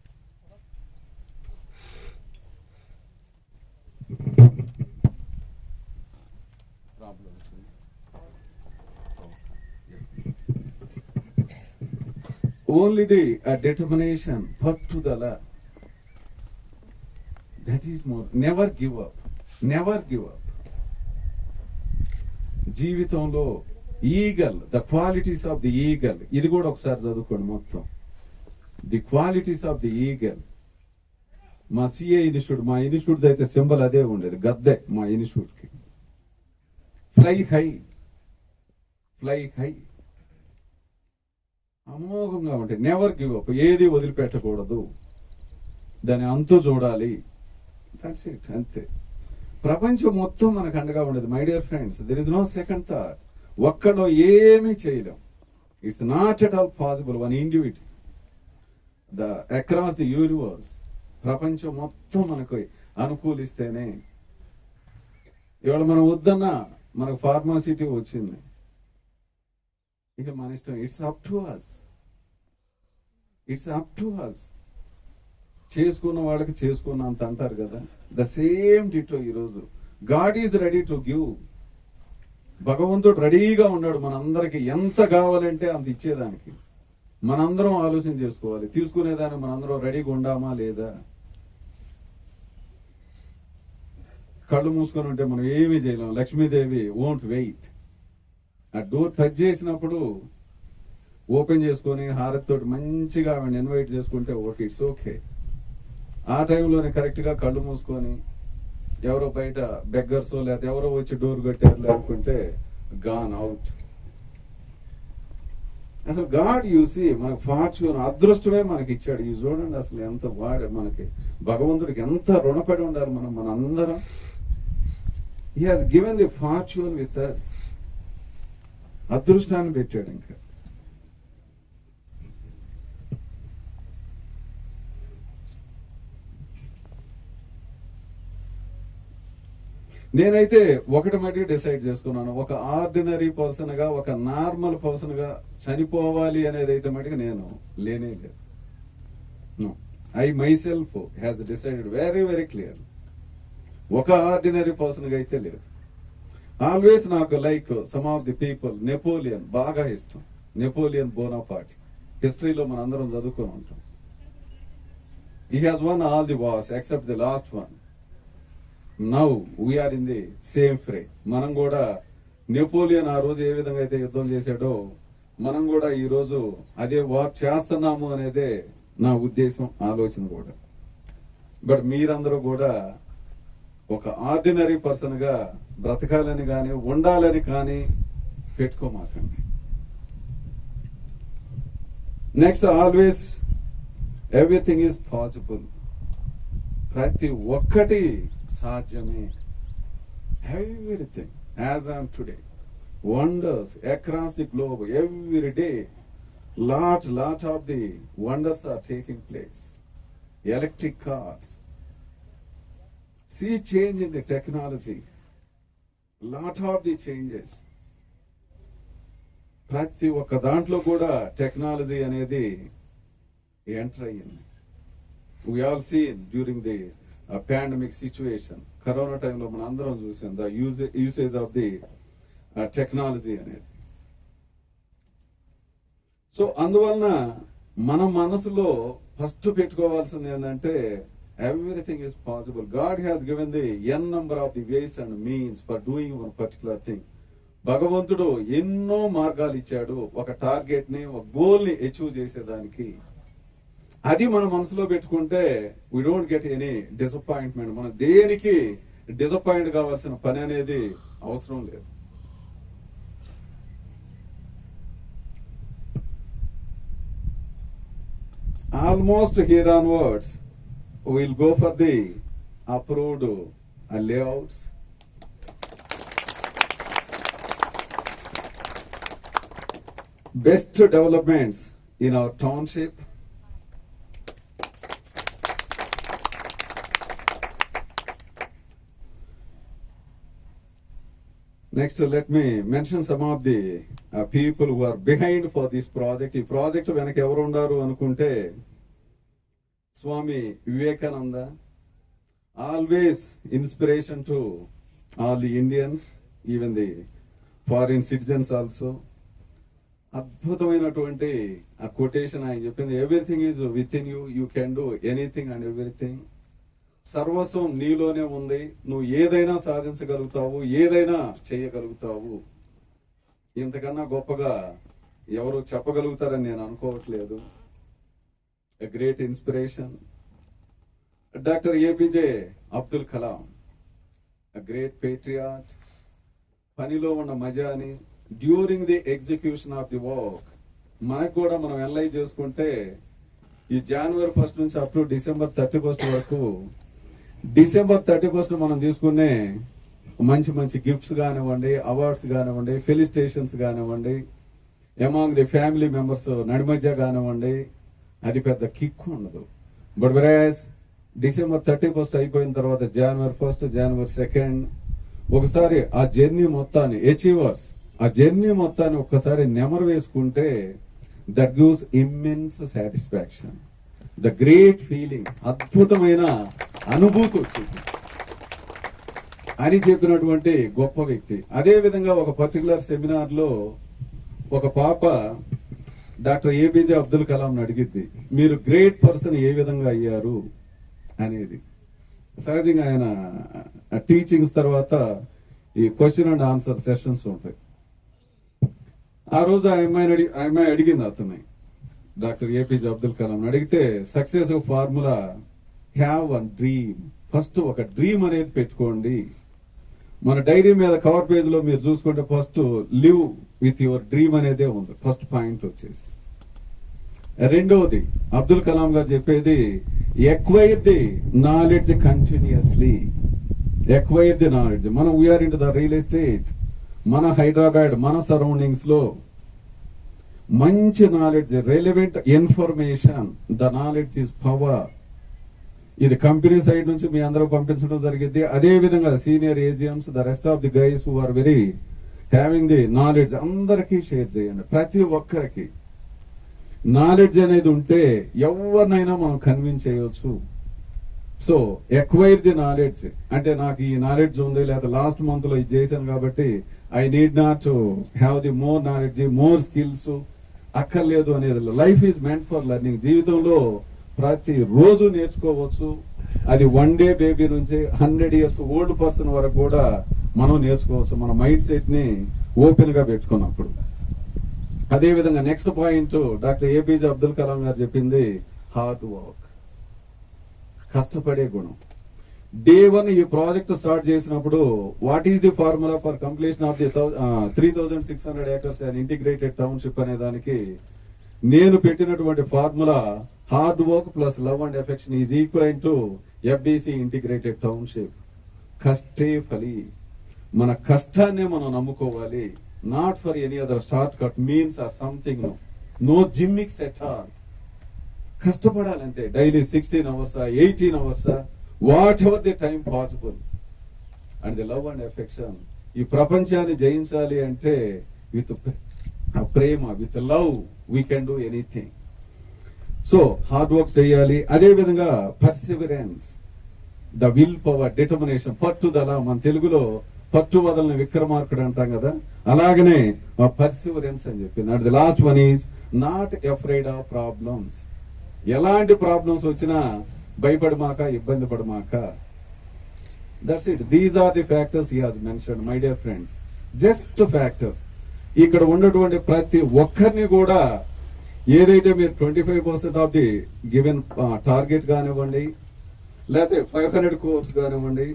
[SPEAKER 1] Problem only the determination, పట్టుదల. That is more. Never give up, never give up. జీవితంలో eagle, the qualities of the eagle, ఇది కూడా ఒకసారి చదువుకోండి మొత్తం. The qualities of the eagle. మా సిఏ ఇన్స్టిట్యూట్, మా institute అయితే సింబల్ అదే ఉండేది, గద్దే మా ఇన్స్టిట్యూట్ కి. ఫ్లై హై, ఫ్లై హై, అమోఘంగా ఉంటాయి. నెవర్ గివ్ అప్, ఏది వదిలిపెట్టకూడదు, దాని అంతు చూడాలి. దట్స్ ఇట్, అంతే. ప్రపంచం మొత్తం మనకు అండగా ఉండేది. My dear friends, there is no second thought. ఒక్కడో ఏమీ చేయలేం. It's not at all possible one individual across the universe. ప్రపంచం మొత్తం మనకు అనుకూలిస్తేనే. ఇవాళ మనం వద్దన్నా మనకు ఫార్మాసిటీ వచ్చింది, ఇక మన ఇష్టం. It's up to us, it's up to us. చేసుకున్న వాళ్ళకి చేసుకున్నంత అంటారు కదా, ద సేమ్ డిటో ఈరోజు. God is ready to give. భగవంతుడు రెడీగా ఉన్నాడు మనందరికి ఎంత కావాలంటే అంత ఇచ్చేదానికి. మనందరం ఆలోచన చేసుకోవాలి, తీసుకునేదాన్ని మనందరం రెడీగా ఉండామా లేదా. కళ్ళు మూసుకొని ఉంటే మనం ఏమీ చేయలేం. Lakshmidevi won't wait. ఆ డోర్ టచ్ చేసినప్పుడు ఓపెన్ చేసుకొని హారతితో మంచిగా ఆవిడ ఇన్వైట్ చేసుకుంటే ఓకే, ఇట్స్ ఓకే. ఆ టైంలోనే కరెక్ట్ గా కళ్ళు మూసుకొని ఎవరో బయట బెగ్గర్స్ లేకపోతే ఎవరో వచ్చి డోర్ కట్టారు అనుకుంటే గాన్ అవుట్. అసలు గాడ్ యూసి మనకు ఫార్చ్యూన్, అదృష్టమే మనకి ఇచ్చాడు. ఈ చూడండి అసలు ఎంత మనకి భగవంతుడికి ఎంత రుణపడి ఉండాలి మన అందరం. He has given the fortune with us. అదృష్టాన్ని పెట్టాడు. ఇంకా నేనైతే ఒకటి మటుకు డిసైడ్ చేసుకున్నాను, ఒక ఆర్డినరీ పర్సన్ గా, ఒక నార్మల్ పర్సన్ గా చనిపోవాలి అనేది అయితే మటుకు నేను లేనే లేదు. I myself has decided very very clear. ఒక ఆర్డినరీ పర్సన్ గా అయితే లేదు. ఆల్వేస్ నాకు like some of the people, Napoleon బాగా ఇష్టం. నెపోలియన్ బోనాపార్ట్ హిస్టరీలో మన అందరం చదువుకొని ఉంటాం. He has won all the wars except the last one. Now we are in the same fray. మనం కూడా నెపోలియన్ ఆ రోజు ఏ విధంగా అయితే యుద్ధం చేశాడో మనం కూడా ఈ రోజు అదే వార్ చేస్తున్నాము అనేదే నా ఉద్దేశం, ఆలోచన కూడా. బట్ మీరందరూ కూడా ఒక ఆర్డినరీ పర్సన్ గా బ్రతకాలని కానీ ఉండాలని కానీ పెట్టుకోమాకండి. Next, always everything is possible. ప్రతి ఒక్కటి సాధ్యమే. Everything as on today, wonders across the globe every day. Lot of the wonders are taking place. Electric cars. See change in the technology. Lot of the changes. ప్రతి ఒక్క దాంట్లో కూడా technology అనేది enter అయ్యింది. We all seen during the pandemic situation. Corona టైంలో మనం అందరం చూసాం the usage of the technology అనేది. సో అందువలన మన మనసులో ఫస్ట్ పెట్టుకోవాల్సింది ఏంటంటే everything is possible. God has given the N number of the ways and means for doing one particular thing. భగవంతుడు ఎన్నో మార్గాలు ఇచ్చాడు ఒక టార్గెట్ ని, ఒక గోల్ ని అచీవ్ చేసేదానికి. అది మన మనసులో పెట్టుకుంటే we don't get any disappointment. మనం దేనికి డిసప్పాయింట్ కావాల్సిన పని అనేది అవసరం లేదు. Almost here onwards, we'll go for the approved layouts. Best developments in our township. Next, let me mention some of the people who are behind for this project. ఈ project వెనక ఎవరు ఉన్నారు అనుకుంటే Swami Vivekananda, always inspiration to all the Indians, even the foreign citizens also. అద్భుతమైనటువంటి ఆ quotation ఆయన చెప్పింది, everything is within you, you can do anything and everything. సర్వస్వం నీలోనే ఉంది, నువ్వు ఏదైనా సాధించగలుగుతావు, ఏదైనా చేయగలుగుతావు. ఇంతకన్నా గొప్పగా ఎవరు చెప్పగలుగుతారని నేను అనుకోవట్లేదు. A great inspiration. Doctor APJ Abdul Kalam, a great patriot, పనిలో ఉన్న మజాని during the execution of the work మనకు కూడా మనం అనలైజ్ చేసుకుంటే ఈ January 1st నుంచి అప్ టు December 31st వరకు, December 31st మనం తీసుకునే మంచి మంచి గిఫ్ట్స్ కానివ్వండి, అవార్డ్స్ కానివ్వండి, ఫెలిసిటేషన్స్ కానివ్వండి, అమాంగ్ ది ఫ్యామిలీ మెంబర్స్ నడిమధ్య కానివ్వండి, అది పెద్ద కిక్ ఉండదు. బట్ వెరాజ్ December 31st అయిపోయిన తర్వాత January 1st, January 2nd ఒకసారి ఆ జర్నీ మొత్తాన్ని అచీవర్స్ ఆ జర్నీ మొత్తాన్ని ఒక్కసారి నెమరు వేసుకుంటే that gives immense satisfaction, the great feeling, అద్భుతమైన అనుభూతి వచ్చింది అని చెప్పినటువంటి గొప్ప వ్యక్తి. అదే విధంగా ఒక పర్టికులర్ సెమినార్ లో ఒక పాప డాక్టర్ ఏపీజే అబ్దుల్ కలాం అడిగిద్ది, మీరు గ్రేట్ పర్సన్ ఏ విధంగా అయ్యారు అనేది. సహజంగా ఆయన టీచింగ్స్ తర్వాత ఈ క్వశ్చన్ అండ్ ఆన్సర్ సెషన్స్ ఉంటాయి. ఆ రోజు ఆ అమ్మాయి అడిగింది అతన్ని, డాక్టర్ ఏపీజే అబ్దుల్ కలాం అడిగితే, success formula have one dream. First ఒక డ్రీమ్ అనేది పెట్టుకోండి. మన డైరీ మీద కవర్ పేజ్ లో మీరు చూసుకుంటే first live with your dream అనేదే ఉంది ఫస్ట్ పాయింట్ వచ్చేసి. రెండవది అబ్దుల్ కలాం గారు చెప్పేది, acquire the knowledge continuously. Acquire the knowledge. మనం we're into the real estate, మన హైదరాబాద్, మన సరౌండింగ్స్ లో మంచి knowledge, relevant information, the knowledge is power. ఇది కంపెనీ సైడ్ నుంచి మీ అందరూ పంపించడం జరిగింది. అదే విధంగా senior AGMs, the rest of the guys who are very having the knowledge అందరికీ షేర్ చేయండి. ప్రతి ఒక్కరికి నాలెడ్జ్ అనేది ఉంటే ఎవరినైనా మనం కన్విన్స్ చేయవచ్చు. సో ఎక్వైర్ ది నాలెడ్జ్ అంటే, నాకు ఈ నాలెడ్జ్ ఉంది, లేదా లాస్ట్ మంత్ లో ఇది చేశాను కాబట్టి I need not have the more knowledge, more skills అక్కర్లేదు అనేది. Life is meant for learning. జీవితంలో ప్రతి రోజు నేర్చుకోవచ్చు. అది 1 day బేబీ నుంచి 100 years ఓల్డ్ పర్సన్ వరకు కూడా మనం నేర్చుకోవచ్చు, మన మైండ్ సెట్ ని ఓపెన్ గా పెట్టుకున్నప్పుడు. అదే విధంగా next point doctor APJ Abdul Kalam గారు చెప్పింది, హార్డ్ వర్క్, కష్టపడే గుణం. డే 1 ఈ ప్రాజెక్ట్ స్టార్ట్ చేసినప్పుడు what is the formula for completion of the 3600 acres and integrated township అనే దానికి నేను పెట్టినటువంటి formula, hard work plus love and affection is equal to FDC integrated township. కష్టే ఫలి. మన కష్టాన్నే మనం నమ్ముకోవాలి. Not for any other short cut means or something. No gimmicks at all. కష్టపడాలంటే daily 16 hours, 18 hours, whatever the time possible. And the love and affection. ఈ ప్రపంచాన్ని జయించాలి అంటే విత్ ప్రేమ, with love we can do anything. So hard work చేయాలి. అదే విధంగా perseverance, the will power, determination, పట్టుదల. మన తెలుగులో పట్టు వదలని విక్రమార్కుడు అంటాం కదా, అలాగనే పర్సివరెన్స్ అని చెప్పింది. And the last one is not afraid of problems. ఎలాంటి ప్రాబ్లమ్స్ వచ్చినా భయపడమాక, ఇబ్బంది పడమాక. That's it. These are the factors he has mention, my dear friends. Just factors. ఇక్కడ ఉన్నటువంటి ప్రతి ఒక్కరిని కూడా ఏదైతే మీరు 25% ఆఫ్ ది గివెన్ టార్గెట్ కానివ్వండి, లేకపోతే 500 crores కానివ్వండి,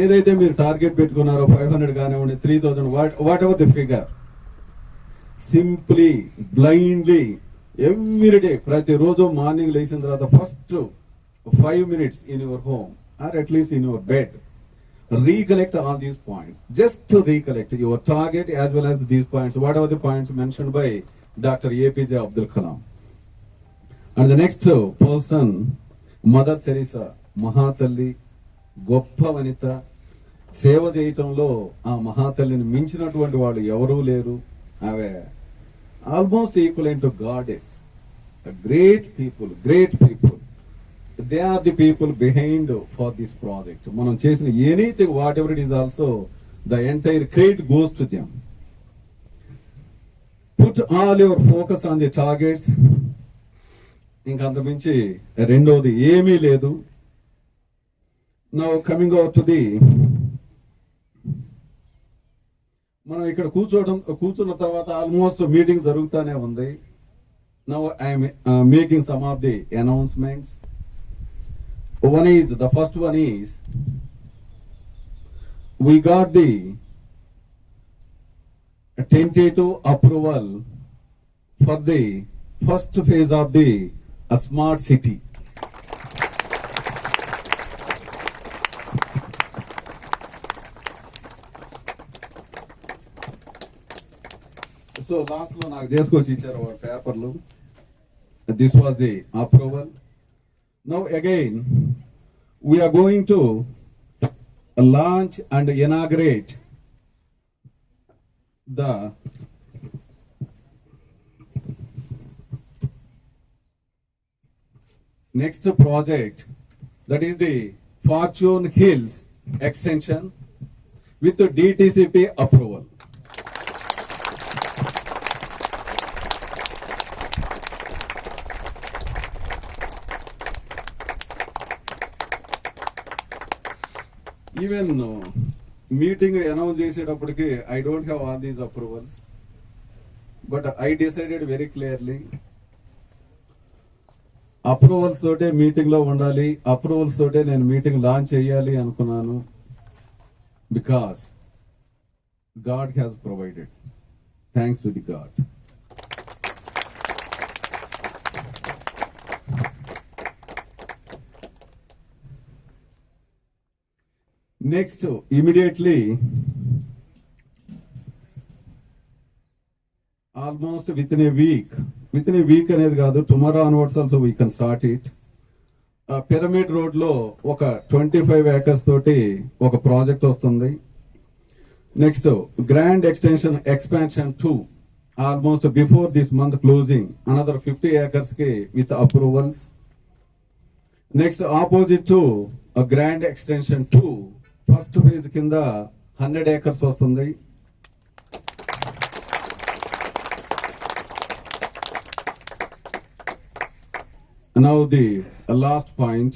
[SPEAKER 1] ఏదైతే మీరు టార్గెట్ పెట్టుకున్నారో 500 కానివ్వండి, 3000, what ever the figure, simply blindly everyday, ప్రతిరోజు మార్నింగ్ లేచిన తర్వాత first 5 minutes in your home or at least in your bed, recollect all these points. Just to recollect your target as well as these points, whatever the points mentioned by Dr. APJ Abdul Kalam. And the next person, Mother Teresa, మహాతల్లి, గొప్ప వనిత. సేవ చేయటంలో ఆ మహాతల్లిని మించినటువంటి వాళ్ళు ఎవరూ లేరు. ఆమె almost equivalent to goddess. Great people. They are the people behind for this project. మనం చేసిన anything, whatever it is, also the entire credit goes to them. Put all your focus on the targets. ఇంకా అంతమించి రెండోది ఏమీ లేదు. Now coming out to the, మనం ఇక్కడ కూర్చున్న తర్వాత ఆల్మోస్ట్ మీటింగ్ జరుగుతూనే ఉంది. Now I'm making some of the announcements. The first one is we got the tentative approval for the first phase of the smart city. So last లో నాకు తీసుకొచ్చి ఇచ్చారు పేపర్లు. This was the approval. Now again we are going to launch and inaugurate the next project, that is the Fortune Hills extension with the DTCP approval. Even meeting announce చేసేటప్పటికి I don't have all these approvals, but I decided very clearly approvals తోటే meeting లో ఉండాలి, approvals తోటే నేను meeting launch చేయాలి అనుకున్నాను. Because God has provided. Thanks to the God. Next immediately almost with in a week అనేది కాదు, tomorrow onwards also we can start it. Pyramid road లో ఒక 25 acres తోటి ఒక ప్రాజెక్ట్ వస్తుంది. Next grand extension expansion 2 almost before this month closing another 50 acres కి with approvals. Next opposite to grand extension 2 first phase కింద 100 acres వస్తుంది. Now the last point,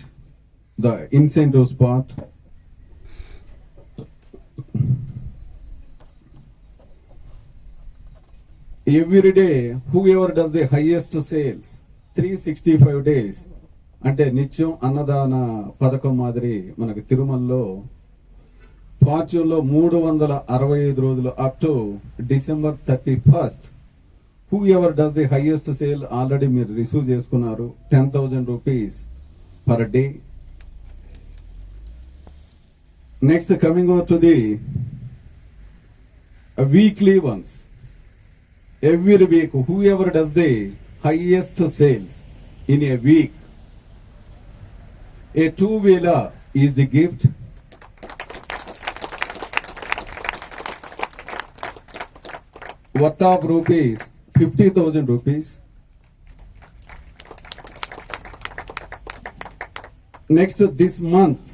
[SPEAKER 1] the incentives part. Every day, whoever does the highest sales, 365 days, అంటే నిత్యం అన్నదాన పథకం మాదిరి మనకి తిరుమలలో ఫార్చ్యూన్ లో 365 రోజులు up to December 31st. Whoever does the highest sale already మీరు రిసీవ్ చేసుకున్నారు 10,000 rupees per day. Next, coming over to the weekly ones. Every week, whoever does the highest sales in a week, a 2-wheeler is the gift. Worth of rupees 50,000 rupees. Next, this month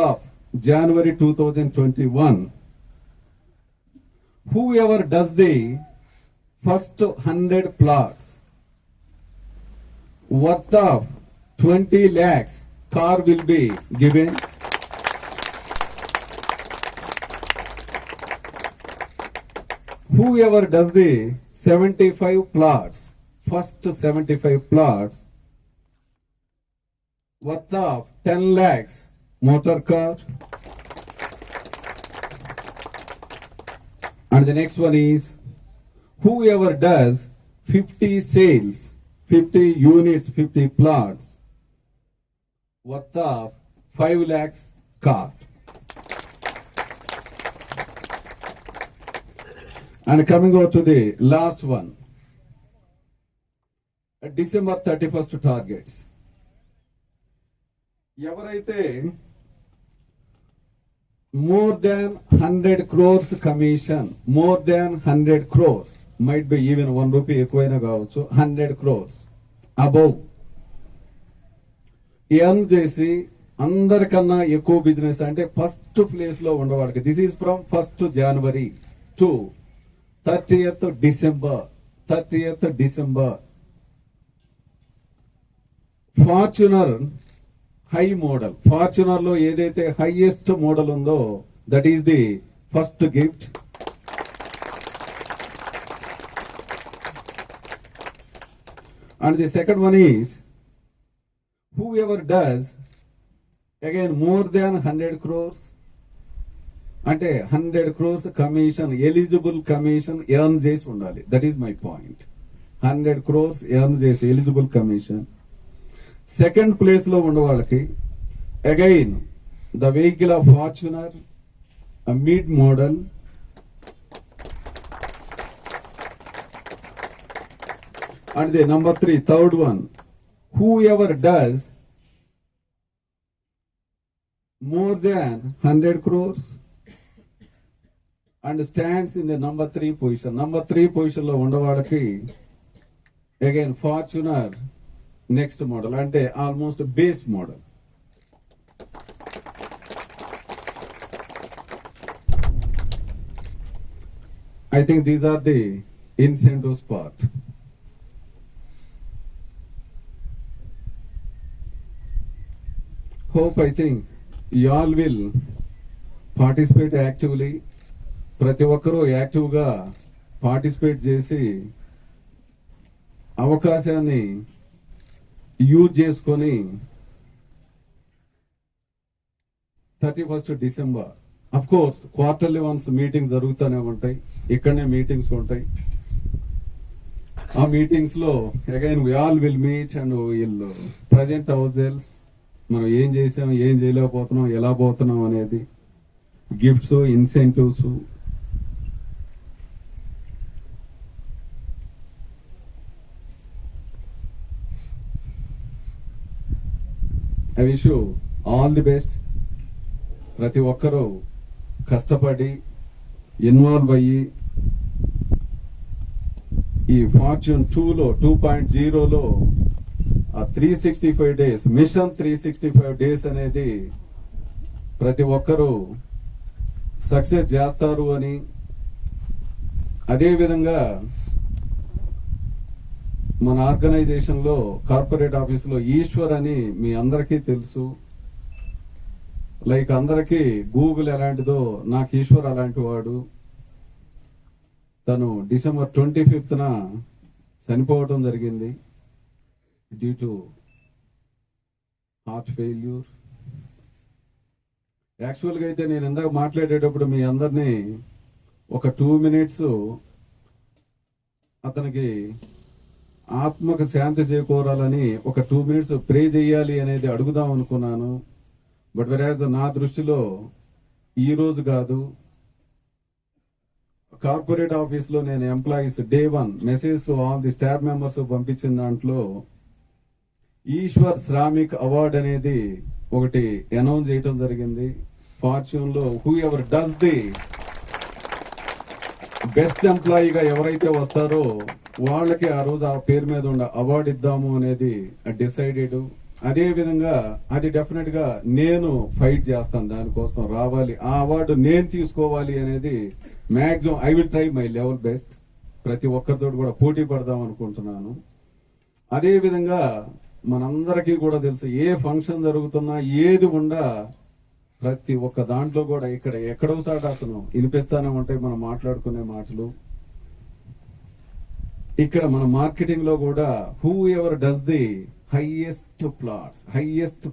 [SPEAKER 1] of January 2021, whoever does the first 100 plots worth of 20 lakhs, car will be given. Whoever does the 75 plots, first 75 plots, worth of 10 lakhs, motor car. And the next one is, whoever does 50 sales, 50 units, 50 plots, worth of 5 lakhs, car. And coming over to the last one, December 31st targets. ఎవరైతే more than 100 crores commission, more than 100 crores, might be even 1 rupee ఎక్కువైనా కావచ్చు, 100 crores above earn చేసి అందరికన్నా ఎక్కువ business అంటే first place లో ఉండేవాడికి, this is from 1st January to 30th December. Fortuner high model, Fortuner లో ఏదైతే హైయెస్ట్ మోడల్ ఉందో that is the first gift. And the second one is, whoever does, again, more than 100 crores, అంటే 100 crores commission, eligible commission earn చేసి ఉండాలి. That is my point. 100 crores earn చేసి eligible commission. Second place లో ఉన్న వాళ్ళకి again the vehicle of Fortuner, mid model, and the number 3, third one, whoever does more than 100 crores and stands in the number 3 position. Number 3 position lo undavadaki again Fortuner next model ante almost base model. I think these are the incentives part. Hope, I think you all will participate actively. ప్రతి ఒక్కరూ యాక్టివ్గా participate చేసి అవకాశాన్ని use చేసుకొని 31st December, of course quarterly once meetings జరుగుతూనే ఉంటాయి. ఇక్కడనే meetings ఉంటాయి. ఆ మీటింగ్స్ లో again we all will meet and will present our sales. మనం ఏం చేసాం, ఏం చేయలేకపోతున్నాం, ఎలా పోతున్నాం అనేది, gifts, incentives. I wish you all the best. ప్రతి ఒక్కరూ కష్టపడి ఇన్వాల్వ్ అయ్యి ఈ ఫార్చ్యూన్ 2లో 2.0లో 365 days మిషన్ 365 days అనేది ప్రతి ఒక్కరూ సక్సెస్ చేస్తారు అని, అదేవిధంగా మన ఆర్గనైజేషన్ లో కార్పొరేట్ ఆఫీస్ లో ఈశ్వర్ అని మీ అందరికీ తెలుసు. లైక్ అందరికీ గూగుల్ ఎలాంటిదో నాకు ఈశ్వర్ అలాంటి వాడు. తను December 25th చనిపోవడం జరిగింది డ్యూ టు హార్ట్ ఫెయిల్యూర్. యాక్చువల్గా అయితే నేను ఇందాక మాట్లాడేటప్పుడు మీ అందరినీ ఒక 2 minutes అతనికి ఆత్మకు శాంతి చేకూరాలని ఒక 2 minutes ప్రే చేయాలి అనేది అడుగుదాం అనుకున్నాను. బట్ వెరాజ్ నా దృష్టిలో ఈ రోజు కాదు, కార్పొరేట్ ఆఫీస్ లో నేను employees Day 1 message to all the staff members పంపించిన దాంట్లో ఈశ్వర్ శ్రామిక్ అవార్డ్ అనేది ఒకటి అనౌన్స్ చేయడం జరిగింది. ఫార్చ్యూన్ లో whoever does the best ఎంప్లాయీగా ఎవరైతే వస్తారో వాళ్ళకి ఆ రోజు ఆ పేరు మీద ఉన్న అవార్డు ఇద్దాము అనేది డిసైడెడ్. అదే విధంగా అది డెఫినెట్ గా నేను ఫైట్ చేస్తాను, దానికోసం రావాలి, ఆ అవార్డు నేను తీసుకోవాలి అనేది maximum I will try my level best. ప్రతి ఒక్కరితో కూడా పోటీ పడదాం అనుకుంటున్నాను. అదే విధంగా మనందరికీ కూడా తెలుసు, ఏ ఫంక్షన్ జరుగుతున్నా ఏది ఉండా ప్రతి ఒక్క దాంట్లో కూడా ఇక్కడ ఎక్కడో సాట అతను వినిపిస్తానే ఉంటాయి మనం మాట్లాడుకునే మాటలు. ఇక్కడ మన మార్కెటింగ్ లో కూడా whoever does the highest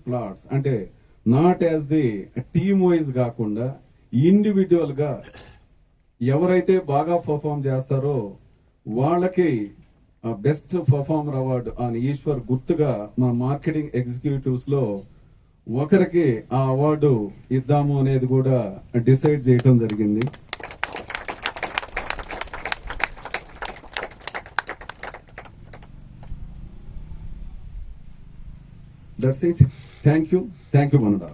[SPEAKER 1] plots అంటే not as the team wise కాకుండా ఇండివిజువల్ గా ఎవరైతే బాగా పర్ఫామ్ చేస్తారో వాళ్ళకి best performer award on Eshwar గుర్తుగా మన మార్కెటింగ్ ఎగ్జిక్యూటివ్స్ లో ఒకరికి ఆ అవార్డు ఇద్దాము అనేది కూడా డిసైడ్ చేయటం జరిగింది. That's it. Thank you మనడా.